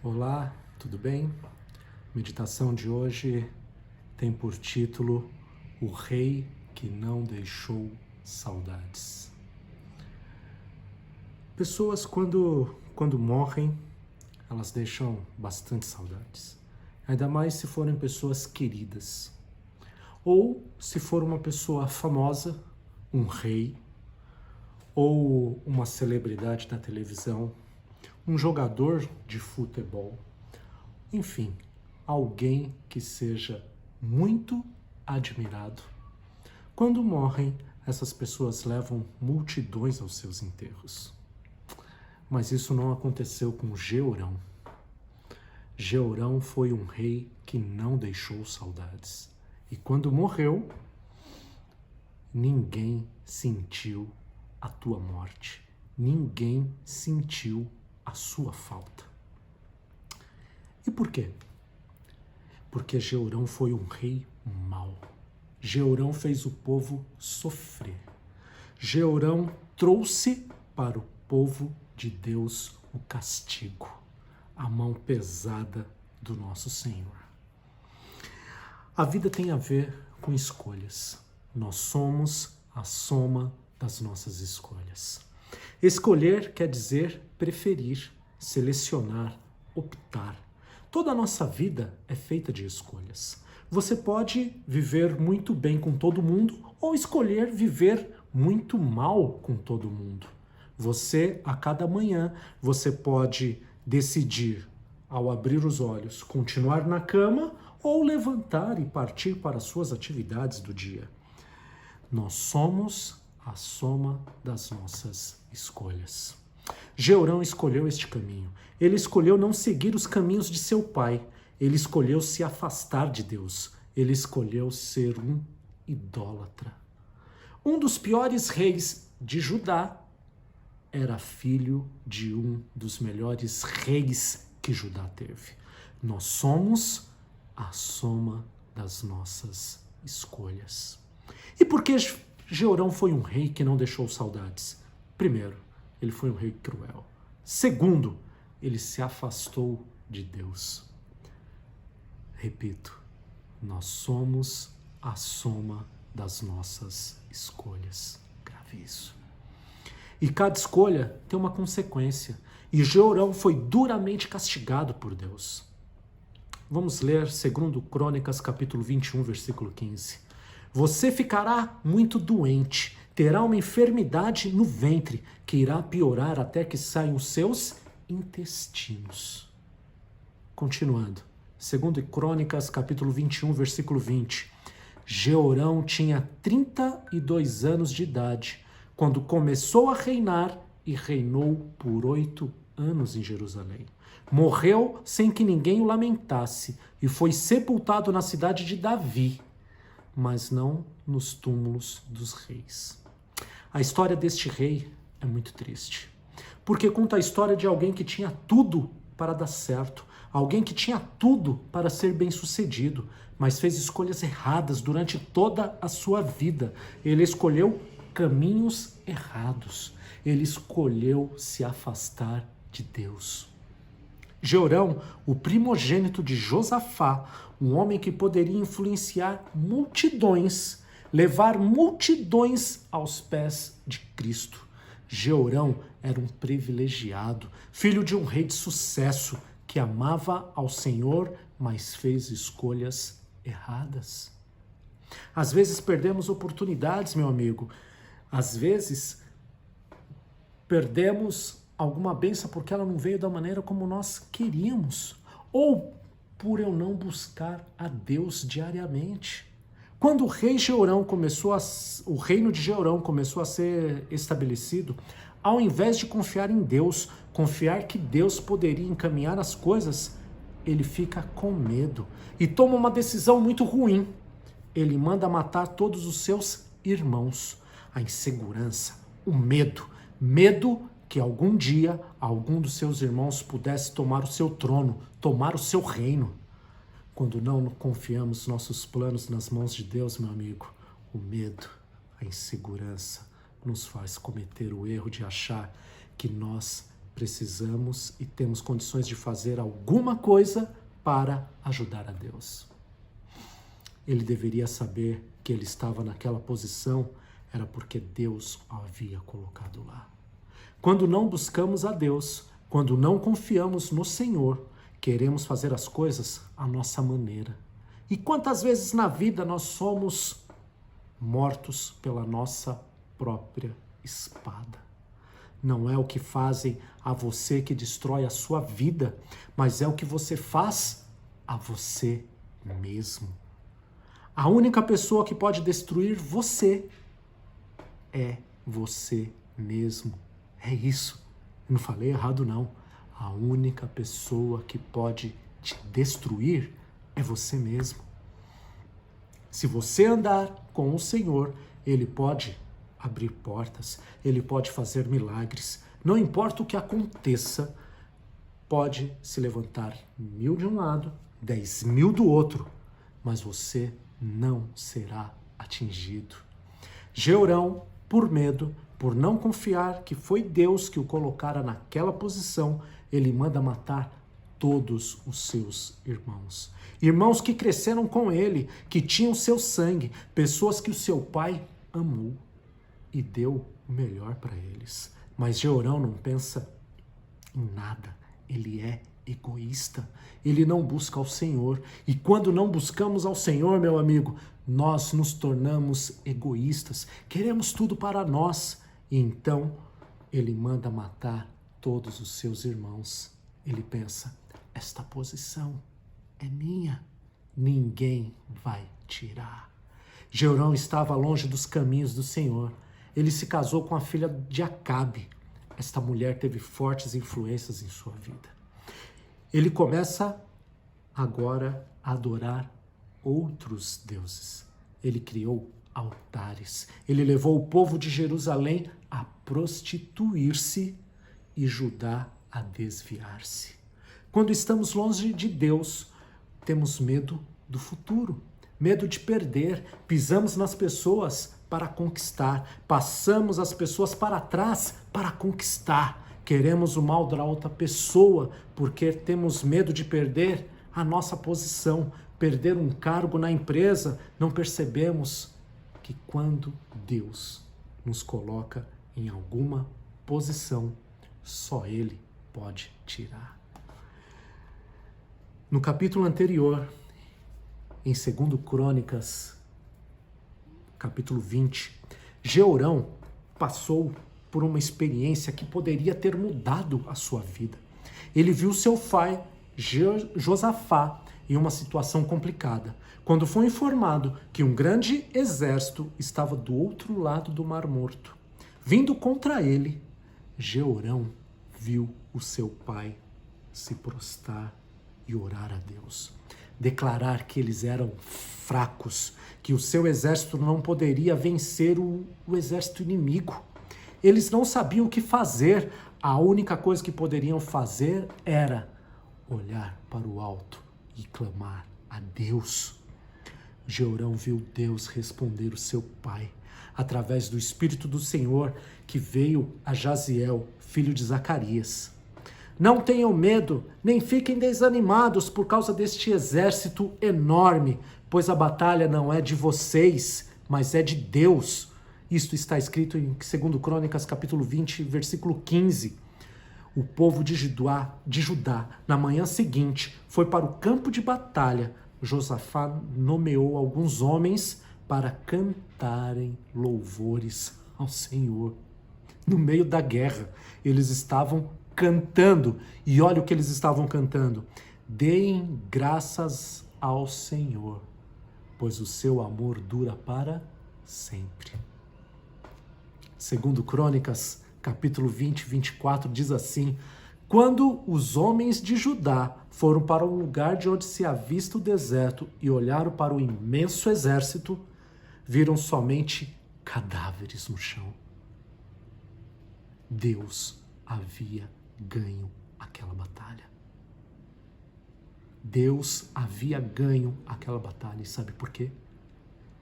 Olá, tudo bem? Meditação de hoje tem por título O Rei que não deixou saudades. Pessoas quando morrem, elas deixam bastante saudades. Ainda mais se forem pessoas queridas. Ou se for uma pessoa famosa, um rei, ou uma celebridade da televisão, um jogador de futebol. Enfim, alguém que seja muito admirado. Quando morrem, essas pessoas levam multidões aos seus enterros. Mas isso não aconteceu com Georão. Georão foi um rei que não deixou saudades. E quando morreu, ninguém sentiu a tua morte. Ninguém sentiu a sua falta. E por quê? Porque Georão foi um rei mau. Georão fez o povo sofrer. Georão trouxe para o povo de Deus o castigo, a mão pesada do nosso Senhor. A vida tem a ver com escolhas. Nós somos a soma das nossas escolhas. Escolher quer dizer preferir, selecionar, optar. Toda a nossa vida é feita de escolhas. Você pode viver muito bem com todo mundo ou escolher viver muito mal com todo mundo. Você, a cada manhã, você pode decidir, ao abrir os olhos, continuar na cama ou levantar e partir para as suas atividades do dia. Nós somos a soma das nossas escolhas. Georão escolheu este caminho. Ele escolheu não seguir os caminhos de seu pai. Ele escolheu se afastar de Deus. Ele escolheu ser um idólatra. Um dos piores reis de Judá era filho de um dos melhores reis que Judá teve. Nós somos a soma das nossas escolhas. E por que Georão foi um rei que não deixou saudades? Primeiro, ele foi um rei cruel. Segundo, ele se afastou de Deus. Repito, nós somos a soma das nossas escolhas. Grave isso. E cada escolha tem uma consequência. E Georão foi duramente castigado por Deus. Vamos ler 2 Crônicas, capítulo 21, versículo 15. Você ficará muito doente, terá uma enfermidade no ventre, que irá piorar até que saiam os seus intestinos. Continuando, 2 Crônicas, capítulo 21, versículo 20. Georão tinha 32 anos de idade, quando começou a reinar e reinou por 8 anos em Jerusalém. Morreu sem que ninguém o lamentasse e foi sepultado na cidade de Davi, mas não nos túmulos dos reis. A história deste rei é muito triste, porque conta a história de alguém que tinha tudo para dar certo, alguém que tinha tudo para ser bem-sucedido, mas fez escolhas erradas durante toda a sua vida. Ele escolheu caminhos errados, ele escolheu se afastar de Deus. Georão, o primogênito de Josafá, um homem que poderia influenciar multidões, levar multidões aos pés de Cristo. Georão era um privilegiado, filho de um rei de sucesso, que amava ao Senhor, mas fez escolhas erradas. Às vezes perdemos oportunidades, meu amigo. Às vezes perdemos alguma bênção porque ela não veio da maneira como nós queríamos, ou por eu não buscar a Deus diariamente. Quando o reino de Georão começou a ser estabelecido, ao invés de confiar em Deus, confiar que Deus poderia encaminhar as coisas, ele fica com medo e toma uma decisão muito ruim. Ele manda matar todos os seus irmãos. A insegurança, o medo que algum dia algum dos seus irmãos pudesse tomar o seu trono, tomar o seu reino. Quando não confiamos nossos planos nas mãos de Deus, meu amigo, o medo, a insegurança nos faz cometer o erro de achar que nós precisamos e temos condições de fazer alguma coisa para ajudar a Deus. Ele deveria saber que ele estava naquela posição, era porque Deus o havia colocado lá. Quando não buscamos a Deus, quando não confiamos no Senhor, queremos fazer as coisas à nossa maneira. E quantas vezes na vida nós somos mortos pela nossa própria espada? Não é o que fazem a você que destrói a sua vida, mas é o que você faz a você mesmo. A única pessoa que pode destruir você é você mesmo. É isso. Eu não falei errado, não. A única pessoa que pode te destruir é você mesmo. Se você andar com o Senhor, Ele pode abrir portas, Ele pode fazer milagres. Não importa o que aconteça, pode se levantar 1000 de um lado, 10.000 do outro, mas você não será atingido. Jeorão, por medo, por não confiar que foi Deus que o colocara naquela posição, ele manda matar todos os seus irmãos. Irmãos que cresceram com ele, que tinham seu sangue, pessoas que o seu pai amou e deu o melhor para eles. Mas Jeorão não pensa em nada, ele é egoísta, ele não busca ao Senhor. E quando não buscamos ao Senhor, meu amigo, nós nos tornamos egoístas, queremos tudo para nós. E então ele manda matar todos os seus irmãos. Ele pensa, esta posição é minha, ninguém vai tirar. Jeorão estava longe dos caminhos do Senhor. Ele se casou com a filha de Acabe. Esta mulher teve fortes influências em sua vida. Ele começa agora a adorar outros deuses. Ele criou altares. Ele levou o povo de Jerusalém a prostituir-se e Judá a desviar-se. Quando estamos longe de Deus, temos medo do futuro, medo de perder, pisamos nas pessoas para conquistar, passamos as pessoas para trás para conquistar. Queremos o mal da outra pessoa porque temos medo de perder a nossa posição, perder um cargo na empresa. Não percebemos que quando Deus nos coloca em alguma posição, só Ele pode tirar. No capítulo anterior, em 2 Crônicas, capítulo 20, Jeorão passou por uma experiência que poderia ter mudado a sua vida. Ele viu seu pai, Josafá, em uma situação complicada, quando foi informado que um grande exército estava do outro lado do Mar Morto. Vindo contra ele, Jeorão viu o seu pai se prostrar e orar a Deus. Declarar que eles eram fracos, que o seu exército não poderia vencer o exército inimigo. Eles não sabiam o que fazer. A única coisa que poderiam fazer era olhar para o alto e clamar a Deus. Jeorão viu Deus responder o seu pai, através do Espírito do Senhor que veio a Jaziel, filho de Zacarias. Não tenham medo, nem fiquem desanimados por causa deste exército enorme, pois a batalha não é de vocês, mas é de Deus. Isto está escrito em 2 Crônicas, capítulo 20, versículo 15. O povo de Judá, na manhã seguinte, foi para o campo de batalha. Josafá nomeou alguns homens para cantarem louvores ao Senhor. No meio da guerra, eles estavam cantando. E olha o que eles estavam cantando. Deem graças ao Senhor, pois o seu amor dura para sempre. 2 Crônicas, capítulo 20, 24, diz assim: quando os homens de Judá foram para o lugar de onde se avista o deserto e olharam para o imenso exército, viram somente cadáveres no chão. Deus havia ganho aquela batalha. Deus havia ganho aquela batalha. E sabe por quê?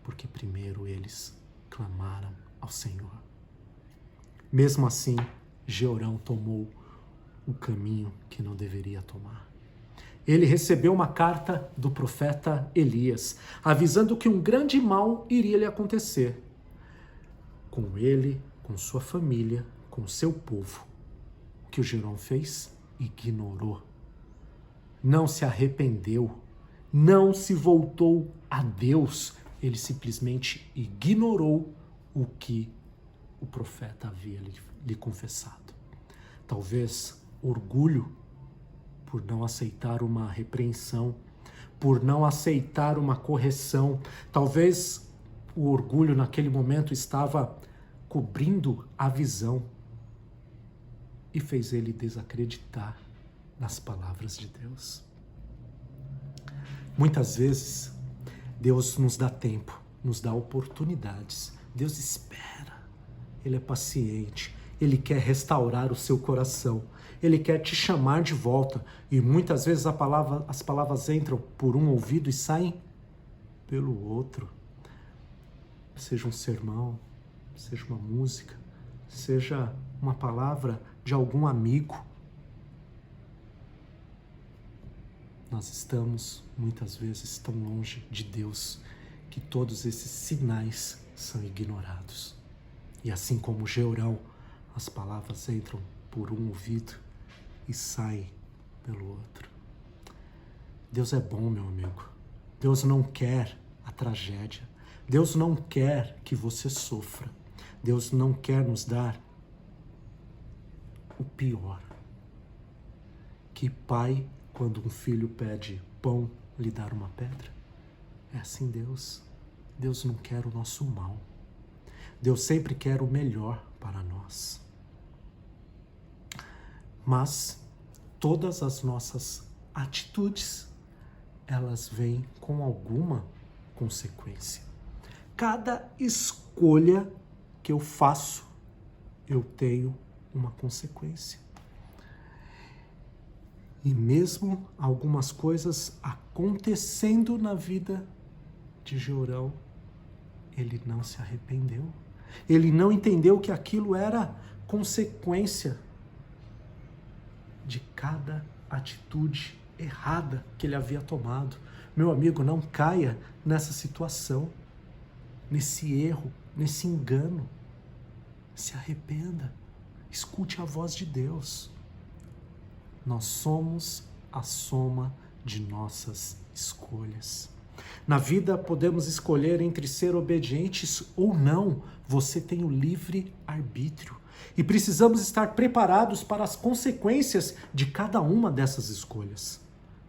Porque primeiro eles clamaram ao Senhor. Mesmo assim, Jeorão tomou o caminho que não deveria tomar. Ele recebeu uma carta do profeta Elias, avisando que um grande mal iria lhe acontecer. Com ele, com sua família, com seu povo. O que o Georão fez? Ignorou. Não se arrependeu. Não se voltou a Deus. Ele simplesmente ignorou o que o profeta havia lhe confessado. Talvez orgulho por não aceitar uma repreensão, por não aceitar uma correção. Talvez o orgulho naquele momento estava cobrindo a visão e fez ele desacreditar nas palavras de Deus. Muitas vezes, Deus nos dá tempo, nos dá oportunidades. Deus espera, Ele é paciente, Ele quer restaurar o seu coração, Ele quer te chamar de volta. E muitas vezes as palavras entram por um ouvido e saem pelo outro. Seja um sermão, seja uma música, seja uma palavra de algum amigo. Nós estamos, muitas vezes, tão longe de Deus que todos esses sinais são ignorados. E assim como Georão, as palavras entram por um ouvido e saem pelo outro. Deus é bom, meu amigo. Deus não quer a tragédia. Deus não quer que você sofra. Deus não quer nos dar o pior. Que pai, quando um filho pede pão, lhe dar uma pedra? É assim Deus. Deus não quer o nosso mal. Deus sempre quer o melhor para nós. Mas todas as nossas atitudes, elas vêm com alguma consequência. Cada escolha que eu faço, eu tenho uma consequência. E mesmo algumas coisas acontecendo na vida de Georão, ele não se arrependeu. Ele não entendeu que aquilo era consequência de cada atitude errada que ele havia tomado. Meu amigo, não caia nessa situação, nesse erro, nesse engano. Se arrependa. Escute a voz de Deus. Nós somos a soma de nossas escolhas. Na vida podemos escolher entre ser obedientes ou não. Você tem o livre arbítrio. E precisamos estar preparados para as consequências de cada uma dessas escolhas.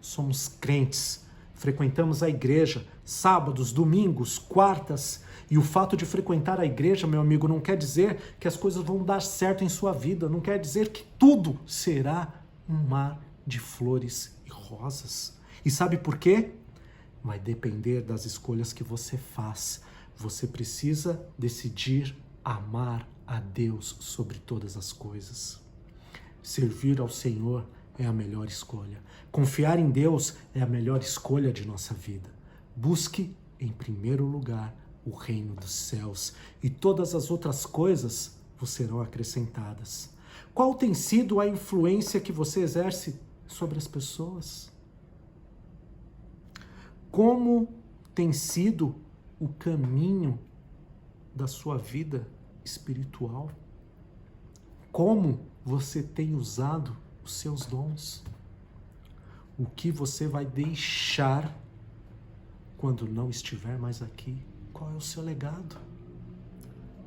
Somos crentes, frequentamos a igreja, sábados, domingos, quartas. E o fato de frequentar a igreja, meu amigo, não quer dizer que as coisas vão dar certo em sua vida. Não quer dizer que tudo será um mar de flores e rosas. E sabe por quê? Vai depender das escolhas que você faz. Você precisa decidir amar a Deus sobre todas as coisas. Servir ao Senhor é a melhor escolha. Confiar em Deus é a melhor escolha de nossa vida. Busque, em primeiro lugar, o reino dos céus, e todas as outras coisas vos serão acrescentadas. Qual tem sido a influência que você exerce sobre as pessoas? Como tem sido o caminho da sua vida espiritual? Como você tem usado os seus dons? O que você vai deixar quando não estiver mais aqui? Qual é o seu legado?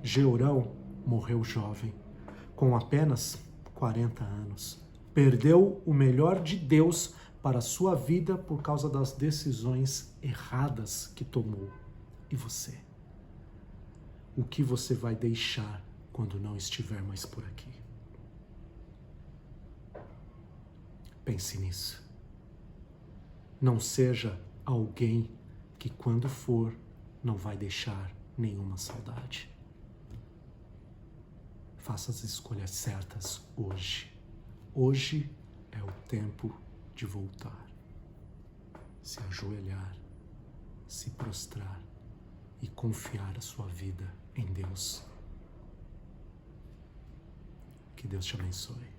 Georão morreu jovem, com apenas 40 anos. Perdeu o melhor de Deus para a sua vida por causa das decisões erradas que tomou. E você? O que você vai deixar quando não estiver mais por aqui? Pense nisso. Não seja alguém que, quando for, não vai deixar nenhuma saudade. Faça as escolhas certas hoje. Hoje é o tempo de voltar. Se ajoelhar, se prostrar e confiar a sua vida em Deus. Que Deus te abençoe.